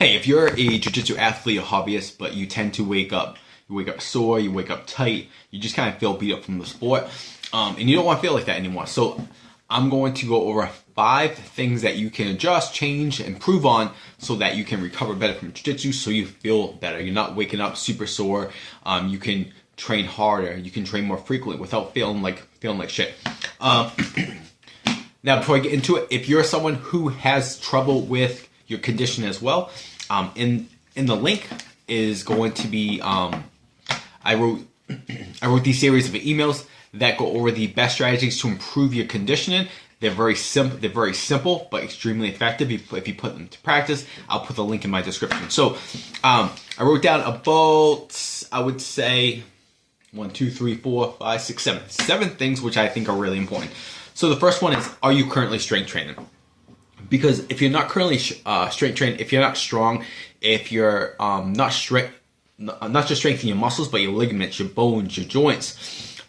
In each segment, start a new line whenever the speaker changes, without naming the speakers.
Hey, if you're a jiu-jitsu athlete or hobbyist, but you tend to wake up sore, you wake up tight, you just kind of feel beat up from the sport, and you don't want to feel like that anymore. So I'm going to go over 5 things that you can adjust, change, improve on so that you can recover better from jiu-jitsu so you feel better. You're not waking up super sore. You can train harder. You can train more frequently without feeling like shit. Now, before I get into it, if you're someone who has trouble with your condition as well, in the link is going to be I wrote these series of emails that go over the best strategies to improve your conditioning. They're very simple but extremely effective if you put them to practice. I'll put the link in my description. So I wrote down about, I would say, 1, 2, 3, 4, 5, 6, 7 things which I think are really important. So the first one is, are you currently strength training? Because if you're not currently strength trained, if you're not strong, if you're not just strengthening your muscles, but your ligaments, your bones, your joints,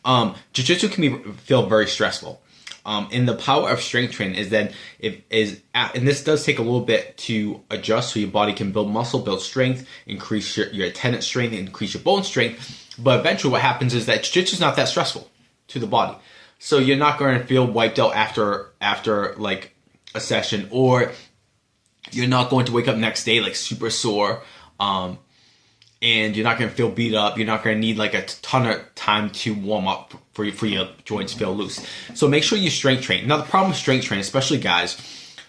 jiu-jitsu can feel very stressful. And the power of strength training is that and this does take a little bit to adjust so your body can build muscle, build strength, increase your tendon strength, increase your bone strength. But eventually what happens is that jiu-jitsu is not that stressful to the body. So you're not going to feel wiped out after like a session, or you're not going to wake up next day like super sore, and you're not going to feel beat up. You're not going to need like a ton of time to warm up for your joints to feel loose. So make sure you strength train. Now the problem with strength training, especially guys,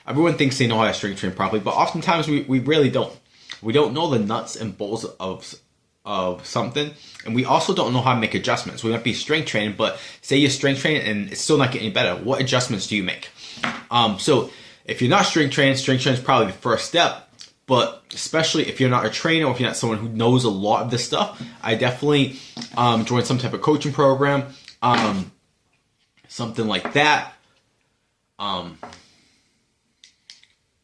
everyone thinks they know how to strength train properly, but oftentimes we really don't. We don't know the nuts and bolts of something, and we also don't know how to make adjustments. We might be strength training, but say you're strength training and it's still not getting any better. What adjustments do you make? So if you're not strength training is probably the first step. But especially if you're not a trainer or if you're not someone who knows a lot of this stuff, I definitely join some type of coaching program, something like that.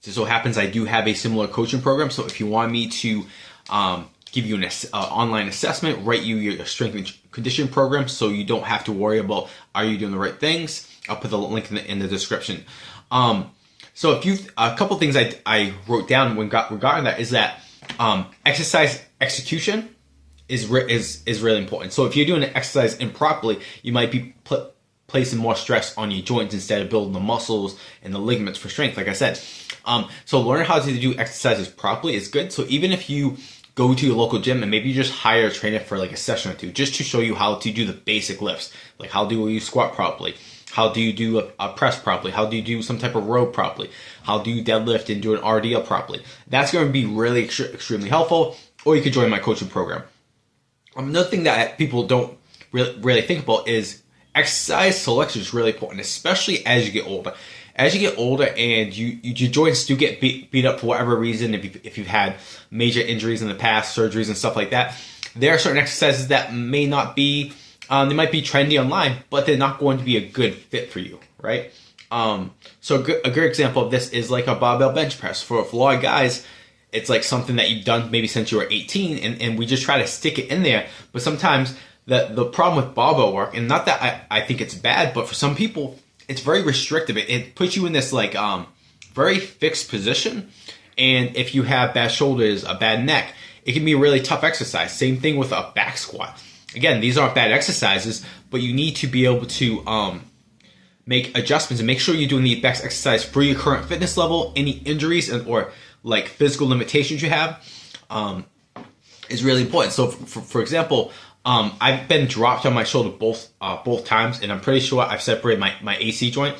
Just so happens I do have a similar coaching program. So if you want me to give you an online assessment, write you your strength and conditioning program so you don't have to worry about are you doing the right things, I'll put the link in the description. So a couple things I wrote down regarding that is that exercise execution is really important. So if you're doing an exercise improperly, you might be placing more stress on your joints instead of building the muscles and the ligaments for strength, like I said. So learn how to do exercises properly is good. So even if you go to your local gym and maybe you just hire a trainer for like a session or two just to show you how to do the basic lifts, like how do you squat properly, how do you do a press properly, how do you do some type of row properly, how do you deadlift and do an RDL properly. That's going to be really extremely helpful. Or you could join my coaching program. Another thing that people don't really think about is exercise selection is really important, especially as you get older. As you get older and your joints do get beat up for whatever reason, if you've had major injuries in the past, surgeries and stuff like that, there are certain exercises that may not be, they might be trendy online, but they're not going to be a good fit for you, right? So a good example of this is like a barbell bench press. For a lot of guys, it's like something that you've done maybe since you were 18, and we just try to stick it in there. But sometimes the problem with barbell work, and not that I think it's bad, but for some people, it's very restrictive. It puts you in this like very fixed position, and if you have bad shoulders, a bad neck, it can be a really tough exercise. Same thing with a back squat. Again, these aren't bad exercises, but you need to be able to make adjustments and make sure you're doing the best exercise for your current fitness level. Any injuries or like physical limitations you have is really important. So for example, I've been dropped on my shoulder both times, and I'm pretty sure I've separated my AC joint.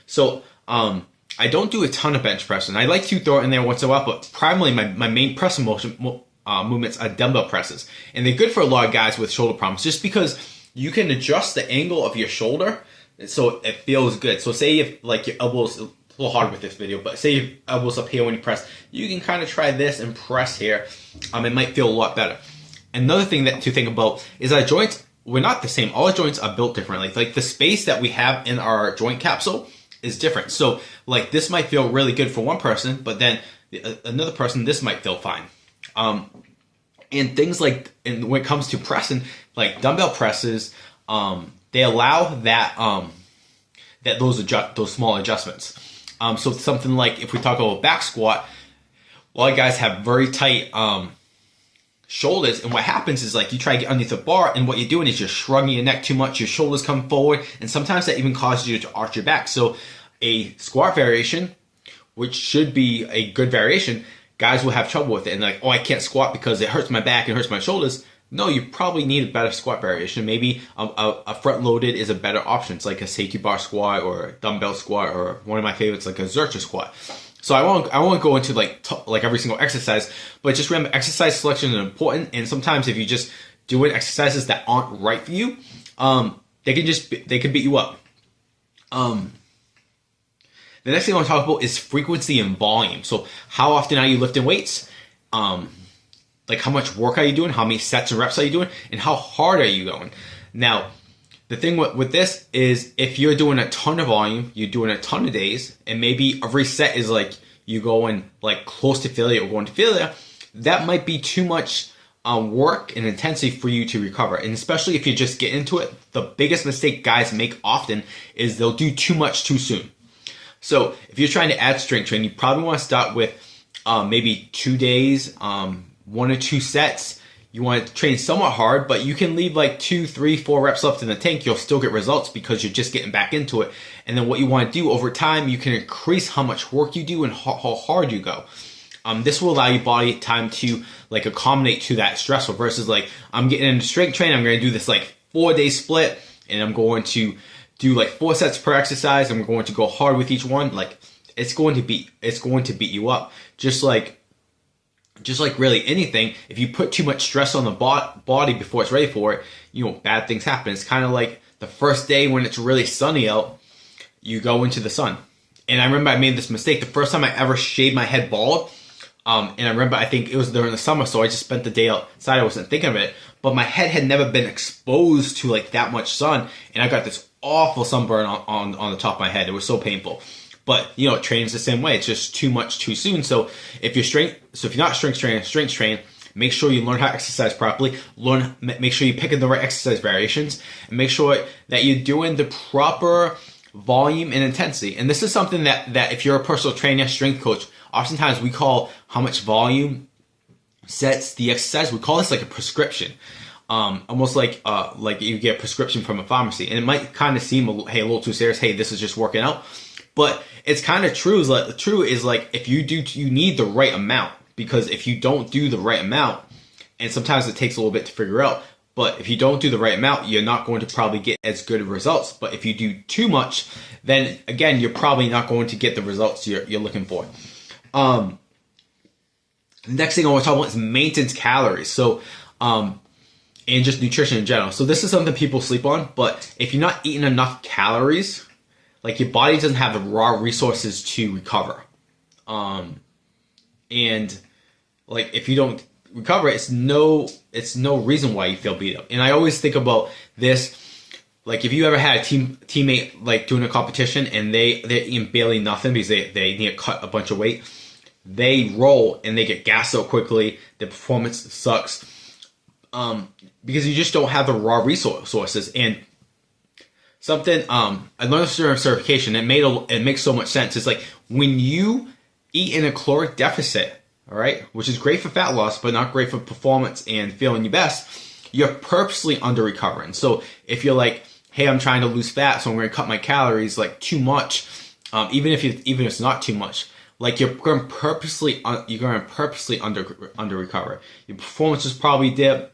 So I don't do a ton of bench pressing. I like to throw it in there once in a while, but primarily my main pressing movements are dumbbell presses, and they're good for a lot of guys with shoulder problems, just because you can adjust the angle of your shoulder so it feels good. So say if like your elbows, a little hard with this video, but say your elbows up here when you press, you can kind of try this and press here. It might feel a lot better. Another thing to think about is our joints, we're not the same. All our joints are built differently. Like the space that we have in our joint capsule is different. So like this might feel really good for one person, but then another person, this might feel fine. And things like, and when it comes to pressing, like dumbbell presses, they allow that those small adjustments. So something like if we talk about back squat, a lot of guys have very tight shoulders, and what happens is like you try to get underneath the bar, and what you're doing is you're shrugging your neck too much, your shoulders come forward, and sometimes that even causes you to arch your back. So a squat variation, which should be a good variation, guys will have trouble with it and like, oh, I can't squat because it hurts my back and hurts my shoulders. No, you probably need a better squat variation. Maybe a front loaded is a better option. It's like a safety bar squat or a dumbbell squat, or one of my favorites like a Zercher squat. So I won't go into like every single exercise, but just remember, exercise selection is important. And sometimes if you just doing exercises that aren't right for you, they can beat you up. The next thing I want to talk about is frequency and volume. So how often are you lifting weights? Like how much work are you doing? How many sets and reps are you doing? And how hard are you going? Now, the thing with this is if you're doing a ton of volume, you're doing a ton of days, and maybe every set is like you going like close to failure or going to failure, that might be too much work and intensity for you to recover. And especially if you just get into it, the biggest mistake guys make often is they'll do too much too soon. So if you're trying to add strength training, you probably want to start with maybe 2 days, 1 or 2 sets. You want to train somewhat hard, but you can leave like 2, 3, 4 reps left in the tank. You'll still get results because you're just getting back into it. And then what you want to do over time, you can increase how much work you do and how hard you go. This will allow your body time to like accommodate to that stressful versus like I'm getting into strength training. I'm going to do this like 4-day split, and I'm going to do like 4 sets per exercise. I'm going to go hard with each one. Like it's going to beat you up. Just like really anything, if you put too much stress on the body before it's ready for it, you know, bad things happen. It's kind of like the first day when it's really sunny out, you go into the sun. And I remember I made this mistake the first time I ever shaved my head bald. And I remember, I think it was during the summer, so I just spent the day outside. I wasn't thinking of it, but my head had never been exposed to like that much sun, and I got this awful sunburn on the top of my head. It was so painful. But you know, training's the same way. It's just too much too soon. So if you're not strength train, make sure you learn how to exercise properly. Make sure you're picking the right exercise variations, and make sure that you're doing the proper volume and intensity. And this is something that if you're a personal trainer, strength coach, oftentimes we call how much volume sets the exercise. We call this like a prescription. Almost like you get a prescription from a pharmacy, and it might kind of seem a little too serious. Hey, this is just working out. But it's kind of true. Is like if you need the right amount, because if you don't do the right amount, and sometimes it takes a little bit to figure out, but if you don't do the right amount, you're not going to probably get as good of results. But if you do too much, then again, you're probably not going to get the results you're looking for. The next thing I want to talk about is maintenance calories. So, and just nutrition in general. So this is something people sleep on, but if you're not eating enough calories, like your body doesn't have the raw resources to recover. And like if you don't recover, it's no reason why you feel beat up. And I always think about this, like if you ever had a teammate like doing a competition and they're eating barely nothing because they need to cut a bunch of weight, they roll and they get gassed out quickly. Their performance sucks because you just don't have the raw resources. And something I learned during certification, it makes so much sense. It's like when you eat in a caloric deficit, all right, which is great for fat loss, but not great for performance and feeling your best, you're purposely under recovering. So if you're like, hey, I'm trying to lose fat, so I'm going to cut my calories like too much, even if it's not too much, like you're going to purposely under recover. Your performance is probably dip.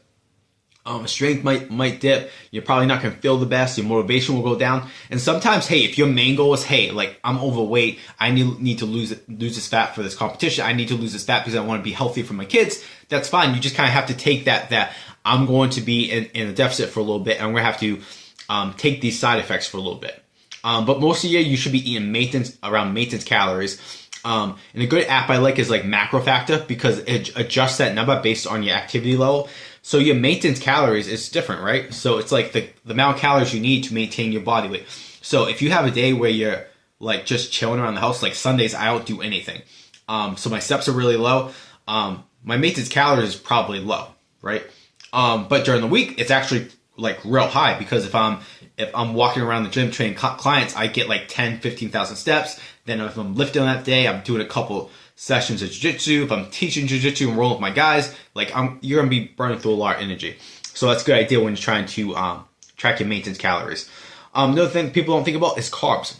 Strength might dip. You're probably not going to feel the best. Your motivation will go down. And sometimes, hey, if your main goal is, hey, like I'm overweight, I need to lose this fat for this competition. I need to lose this fat because I want to be healthy for my kids. That's fine. You just kind of have to take that I'm going to be in a deficit for a little bit, and I'm going to have to take these side effects for a little bit. But most of the year, you should be eating around maintenance calories. And a good app I like is like Macro Factor, because it adjusts that number based on your activity level. So your maintenance calories is different, right? So it's like the amount of calories you need to maintain your body weight. So if you have a day where you're like just chilling around the house, like Sundays, I don't do anything. So my steps are really low. My maintenance calories is probably low, right? But during the week, it's actually like real high, because if I'm walking around the gym training clients, I get like 10, 15,000 steps. Then if I'm lifting that day, I'm doing a couple sessions of jiu-jitsu, if I'm teaching jiu-jitsu and rolling with my guys, like you're gonna be burning through a lot of energy. So that's a good idea when you're trying to track your maintenance calories. Another thing people don't think about is carbs.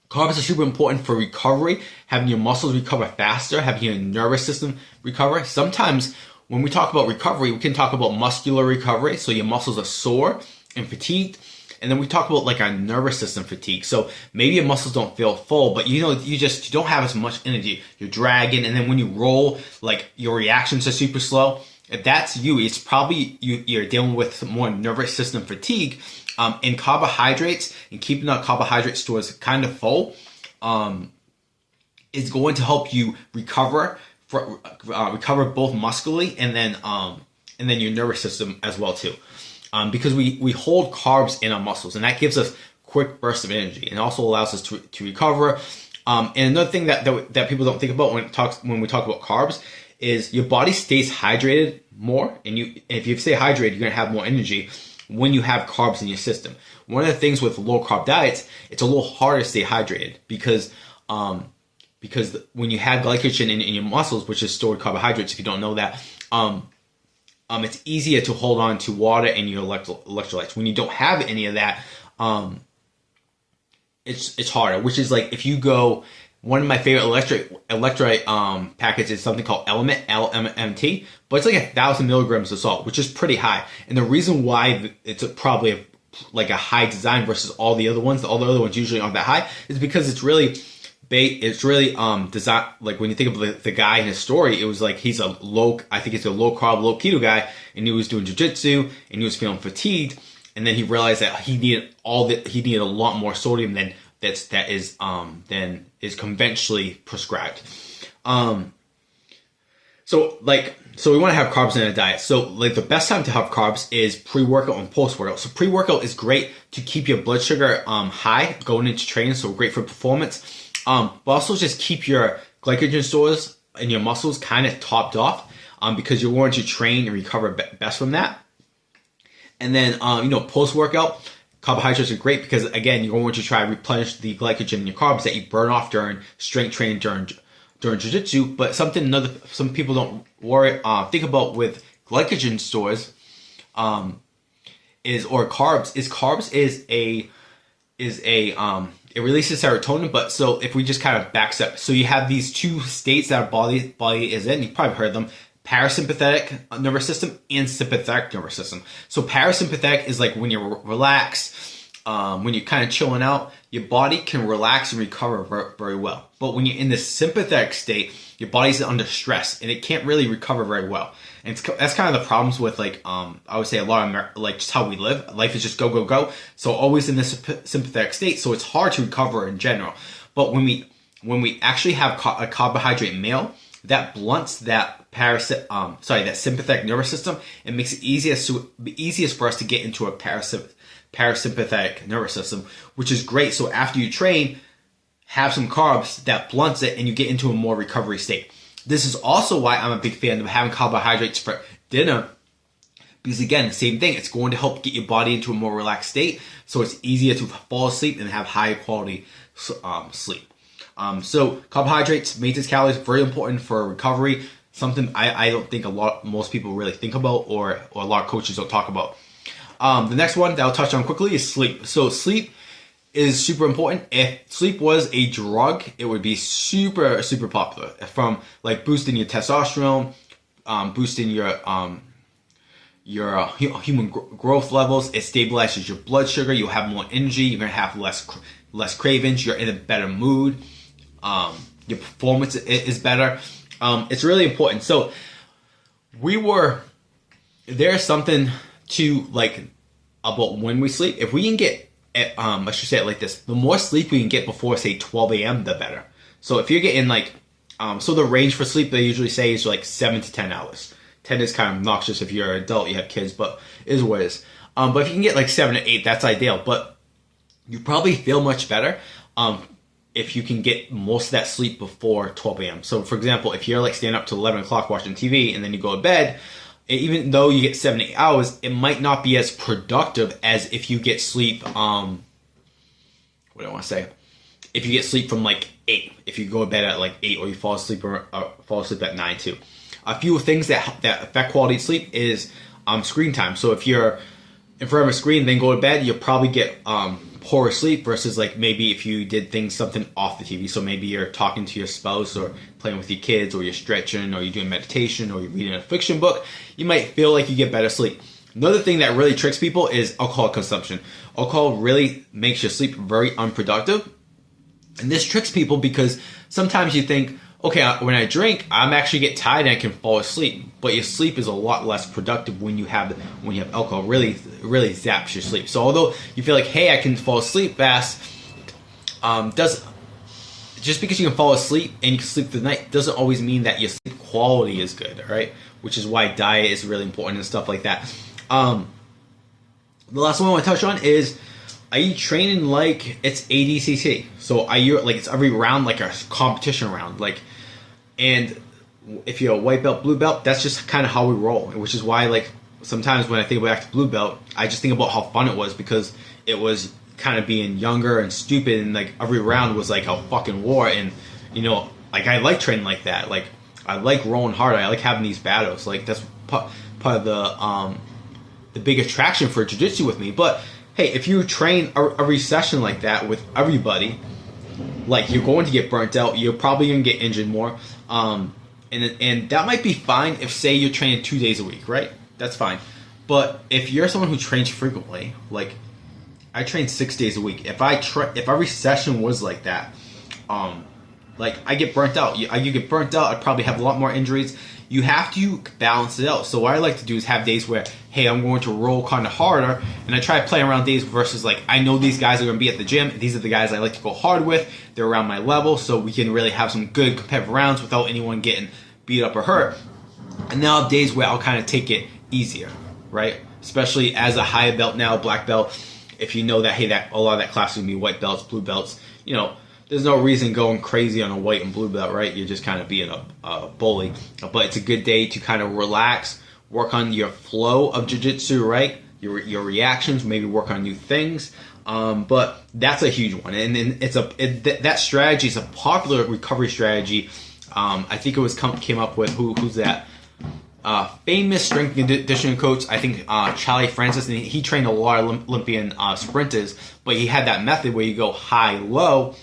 Carbs are super important for recovery, having your muscles recover faster, having your nervous system recover. Sometimes when we talk about recovery, we can talk about muscular recovery, so your muscles are sore and fatigued. And then we talk about like our nervous system fatigue. So maybe your muscles don't feel full, but you don't have as much energy. You're dragging, and then when you roll, like your reactions are super slow. If that's you, it's probably you're dealing with some more nervous system fatigue. And carbohydrates and keeping our carbohydrate stores kind of full is going to help you recover both muscularly and then your nervous system as well too. Because we hold carbs in our muscles, and that gives us quick bursts of energy, and also allows us to recover. And another thing that people don't think about when we talk about carbs is your body stays hydrated more, and if you stay hydrated, you're gonna have more energy when you have carbs in your system. One of the things with low carb diets, it's a little harder to stay hydrated because when you have glycogen in your muscles, which is stored carbohydrates, if you don't know that, it's easier to hold on to water and your electrolytes. When you don't have any of that, it's harder. Which is like if you go, one of my favorite electrolyte packets is something called Element, LMT, but it's like 1,000 milligrams of salt, which is pretty high. And the reason why it's probably like a high design versus all the other ones usually aren't that high, is because it's really designed, like when you think of the guy in his story, it was like he's a low carb, low keto guy, and he was doing jiu-jitsu and he was feeling fatigued, and then he realized that he needed a lot more sodium than is conventionally prescribed. So we want to have carbs in our diet. So like the best time to have carbs is pre-workout and post-workout. So pre-workout is great to keep your blood sugar high going into training, so great for performance. But also just keep your glycogen stores in your muscles kind of topped off, because you're going to train and recover best from that. And then post-workout, carbohydrates are great because again, you're going to try to replenish the glycogen in your carbs that you burn off during strength training during jiu-jitsu. But some people don't think about with glycogen stores it releases serotonin. But so if we just kind of back step, so you have these two states that our body is in. You've probably heard of them: parasympathetic nervous system and sympathetic nervous system. So parasympathetic is like when you're relaxed, when you're kind of chilling out, your body can relax and recover very, very well. But when you're in this sympathetic state, your body's under stress and it can't really recover very well. And that's kind of the problems with I would say a lot of just how we live. Life is just go, go, go. So always in this sympathetic state. So it's hard to recover in general. But when we actually have a carbohydrate meal, that blunts that sympathetic nervous system and makes it easiest for us to get into a parasympathetic nervous system, which is great. So after you train, have some carbs that blunts it and you get into a more recovery state. This is also why I'm a big fan of having carbohydrates for dinner, because again, same thing, it's going to help get your body into a more relaxed state, so it's easier to fall asleep and have higher quality sleep. So carbohydrates, maintenance calories, very important for recovery. Something I don't think most people really think about, or a lot of coaches don't talk about. The next one that I'll touch on quickly is sleep. So sleep is super important. If sleep was a drug, it would be super, super popular. From like boosting your testosterone, boosting your human growth levels. It stabilizes your blood sugar. You'll have more energy. You're gonna have less cravings. You're in a better mood. Your performance is better. It's really important. So there's something to like about when we sleep. If we can get, I should say it like this: the more sleep we can get before say 12 a.m., the better. So if you're getting so the range for sleep they usually say is like 7 to 10 hours. 10 is kind of obnoxious if you're an adult, you have kids, but it is what it is. But if you can get like 7 to 8, that's ideal. But you probably feel much better if you can get most of that sleep before 12 a.m. So for example, if you're like staying up till 11 o'clock watching TV and then you go to bed, even though you get 7 to 8 hours, it might not be as productive as if you get sleep, if you get sleep from like 8, if you go to bed at like 8, or you fall asleep at 9 too. A few things that affect quality of sleep is screen time. So if you're in front of a screen, then go to bed, you'll probably get poorer sleep versus like maybe if you did something off the TV. So maybe you're talking to your spouse or playing with your kids, or you're stretching, or you're doing meditation, or you're reading a fiction book, you might feel like you get better sleep. Another thing that really tricks people is alcohol consumption. Alcohol really makes your sleep very unproductive. And this tricks people because sometimes you think, okay, when I drink, I'm actually get tired and I can fall asleep. But your sleep is a lot less productive when you have alcohol. Really zaps your sleep. So although you feel like, hey, I can fall asleep fast, just because you can fall asleep and you can sleep through the night doesn't always mean that your sleep quality is good, all right? Which is why diet is really important and stuff like that. The last one I want to touch on is, are you training like it's ADCC? So are you like it's every round like a competition round? Like, and if you're a white belt, blue belt, that's just kind of how we roll. Which is why like sometimes when I think back to blue belt, I just think about how fun it was, because it was kind of being younger and stupid, and like every round was like a fucking war. And you know, like I like training like that. Like I like rolling hard. I like having these battles. Like that's part of the big attraction for jiu-jitsu with me. But hey, if you train every session like that with everybody, like you're going to get burnt out. You're probably going to get injured more. And that might be fine if, say, you're training 2 days a week, right? That's fine. But if you're someone who trains frequently, like I train 6 days a week. If every session was like that, like I get burnt out. You get burnt out. I'd probably have a lot more injuries. You have to balance it out. So what I like to do is have days where, hey, I'm going to roll kind of harder, and I try to play around days versus like I know these guys are going to be at the gym. These are the guys I like to go hard with. They're around my level, so we can really have some good competitive rounds without anyone getting beat up or hurt. And now I have days where I'll kind of take it easier, right? Especially as a higher belt now, black belt. If you know that, hey, that a lot of that class is going to be white belts, blue belts, you know, there's no reason going crazy on a white and blue belt, right? You're just kind of being a bully. But it's a good day to kind of relax, work on your flow of jiu-jitsu, right? Your reactions, maybe work on new things. But that's a huge one. And then that strategy is a popular recovery strategy. I think it came up with, who's that? Famous strength and conditioning coach, I think Charlie Francis, and he trained a lot of Olympian sprinters, but he had that method where you go high, low,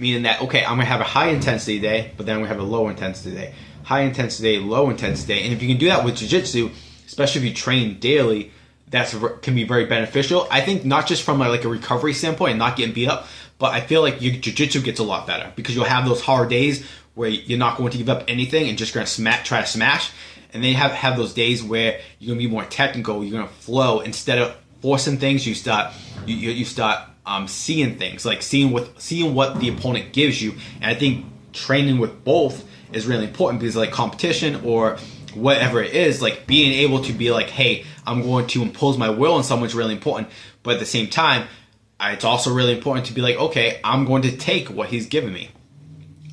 meaning that, okay, I'm going to have a high intensity day, but then I'm going to have a low intensity day. High intensity day, low intensity day. And if you can do that with jiu-jitsu, especially if you train daily, that can be very beneficial. I think not just from like a recovery standpoint and not getting beat up, but I feel like your jiu-jitsu gets a lot better because you'll have those hard days where you're not going to give up anything and just going to try to smash. And then you have those days where you're going to be more technical, you're going to flow. Instead of forcing things, you start seeing things, like seeing what the opponent gives you. And I think training with both is really important, because like competition or whatever it is, like being able to be like, hey, I'm going to impose my will on someone's really important. But at the same time, it's also really important to be like, okay, I'm going to take what he's giving me.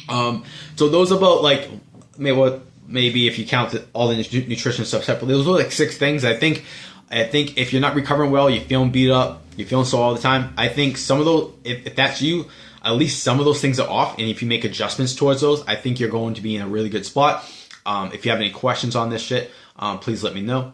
So those about like maybe if you count all the nutrition stuff separately, those are like 6 things. I think if you're not recovering well, you're feeling beat up, you're feeling sore all the time, I think some of those, if that's you, at least some of those things are off. And if you make adjustments towards those, I think you're going to be in a really good spot. If you have any questions on this shit, please let me know.